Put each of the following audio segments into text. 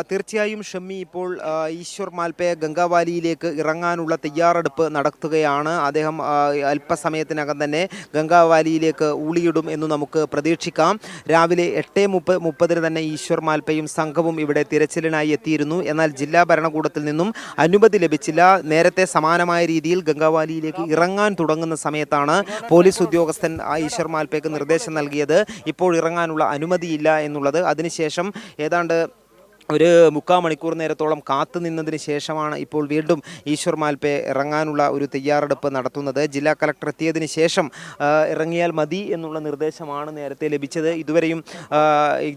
തീർച്ചയായും ഷമ്മി ഇപ്പോൾ ഈശ്വർ മാൽപെ ഗംഗാവാലിയിലേക്ക് ഇറങ്ങാനുള്ള തയ്യാറെടുപ്പ് നടത്തുകയാണ്. അദ്ദേഹം അല്പസമയത്തിനകം തന്നെ ഗംഗാവാലിയിലേക്ക് ഊളിയിടും എന്ന് നമുക്ക് പ്രതീക്ഷിക്കാം. രാവിലെ 8:30 തന്നെ ഈശ്വർ മാൽപയും സംഘവും ഇവിടെ തിരച്ചിലിനായി എത്തിയിരുന്നു. എന്നാൽ ജില്ലാ ഭരണകൂടത്തിൽ നിന്നും അനുമതി ലഭിച്ചില്ല. നേരത്തെ സമാനമായ രീതിയിൽ ഗംഗാവാലിയിലേക്ക് ഇറങ്ങാൻ തുടങ്ങുന്ന സമയത്താണ് പോലീസ് ഉദ്യോഗസ്ഥൻ ഈശ്വർ മാൽപയ്ക്ക് നിർദ്ദേശം നൽകിയത് ഇപ്പോൾ ഇറങ്ങാനുള്ള അനുമതിയില്ല എന്നുള്ളത്. അതിനുശേഷം ഏതാണ്ട് ഒരു 3/4 മണിക്കൂർ നേരത്തോളം കാത്തു നിന്നതിന് ശേഷമാണ് ഇപ്പോൾ വീണ്ടും ഈശ്വർ മാൽപെ ഇറങ്ങാനുള്ള ഒരു തയ്യാറെടുപ്പ് നടത്തുന്നത്. ജില്ലാ കളക്ടർ എത്തിയതിന് ശേഷം ഇറങ്ങിയാൽ മതി എന്നുള്ള നിർദ്ദേശമാണ് നേരത്തെ ലഭിച്ചത്. ഇതുവരെയും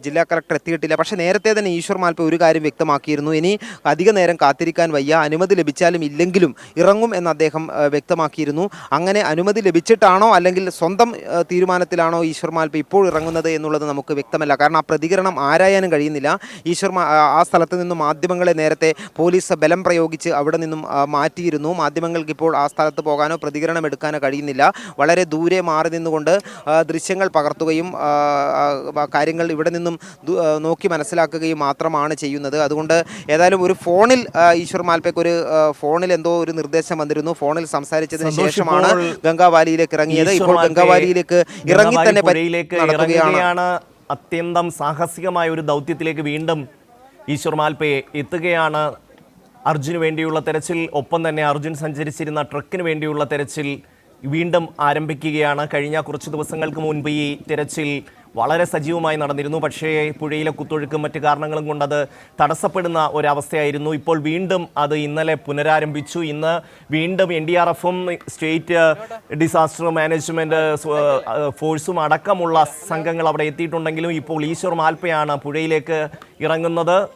ജില്ലാ കളക്ടർ എത്തിയിട്ടില്ല. പക്ഷേ നേരത്തെ തന്നെ ഈശ്വർ മാൽപെ ഒരു കാര്യം വ്യക്തമാക്കിയിരുന്നു, ഇനി അധിക നേരം കാത്തിരിക്കാൻ വയ്യ, അനുമതി ലഭിച്ചാലും ഇല്ലെങ്കിലും ഇറങ്ങും എന്ന് അദ്ദേഹം വ്യക്തമാക്കിയിരുന്നു. അങ്ങനെ അനുമതി ലഭിച്ചിട്ടാണോ അല്ലെങ്കിൽ സ്വന്തം തീരുമാനത്തിലാണോ ഈശ്വർ മാൽപെ ഇപ്പോൾ ഇറങ്ങുന്നത് എന്നുള്ളത് നമുക്ക് വ്യക്തമല്ല. കാരണം ആ പ്രതികരണം ആരായാനും കഴിയുന്നില്ല. ആ സ്ഥലത്ത് നിന്നും മാധ്യമങ്ങളെ നേരത്തെ പോലീസ് ബലം പ്രയോഗിച്ച് അവിടെ നിന്നും മാറ്റിയിരുന്നു. മാധ്യമങ്ങൾക്ക് ഇപ്പോൾ ആ സ്ഥലത്ത് പോകാനോ പ്രതികരണം എടുക്കാനോ കഴിയുന്നില്ല. വളരെ ദൂരെ മാറി നിന്നുകൊണ്ട് ദൃശ്യങ്ങൾ പകർത്തുകയും കാര്യങ്ങൾ ഇവിടെ നിന്നും നോക്കി മനസ്സിലാക്കുകയും മാത്രമാണ് ചെയ്യുന്നത്. അതുകൊണ്ട് ഏതായാലും ഒരു ഫോണിൽ ഈശ്വർ മാൽപയ്ക്ക് ഒരു ഫോണിൽ എന്തോ ഒരു നിർദ്ദേശം വന്നിരുന്നു. ഫോണിൽ സംസാരിച്ചതിന് ശേഷമാണ് ഗംഗാവാലിയിലേക്ക് ഇറങ്ങിയത്. ഇപ്പോൾ ഗംഗാവാലിയിലേക്ക് ഇറങ്ങി തന്നെ നടത്തുകയാണ്. അത്യന്തം സാഹസികമായ ഒരു ദൗത്യത്തിലേക്ക് വീണ്ടും ഈശ്വർ മാൽപെ എത്തുകയാണ്. അർജുന് വേണ്ടിയുള്ള തെരച്ചിൽ, ഒപ്പം തന്നെ അർജുൻ സഞ്ചരിച്ചിരുന്ന ട്രക്കിന് വേണ്ടിയുള്ള തെരച്ചിൽ വീണ്ടും ആരംഭിക്കുകയാണ്. കഴിഞ്ഞ കുറച്ച് ദിവസങ്ങൾക്ക് മുൻപ് ഈ തെരച്ചിൽ വളരെ സജീവമായി നടന്നിരുന്നു. പക്ഷേ പുഴയിലെ കുത്തൊഴുക്കും മറ്റു കാരണങ്ങളും കൊണ്ടത് തടസ്സപ്പെടുന്ന ഒരവസ്ഥയായിരുന്നു. ഇപ്പോൾ വീണ്ടും അത് ഇന്നലെ പുനരാരംഭിച്ചു. ഇന്ന് വീണ്ടും NDRFും സ്റ്റേറ്റ് ഡിസാസ്റ്റർ മാനേജ്മെൻറ്റ് ഫോഴ്സും അടക്കമുള്ള സംഘങ്ങൾ അവിടെ എത്തിയിട്ടുണ്ടെങ്കിലും ഇപ്പോൾ ഈശ്വർ മാൽപെയാണ് പുഴയിലേക്ക് ഇറങ്ങുന്നത്.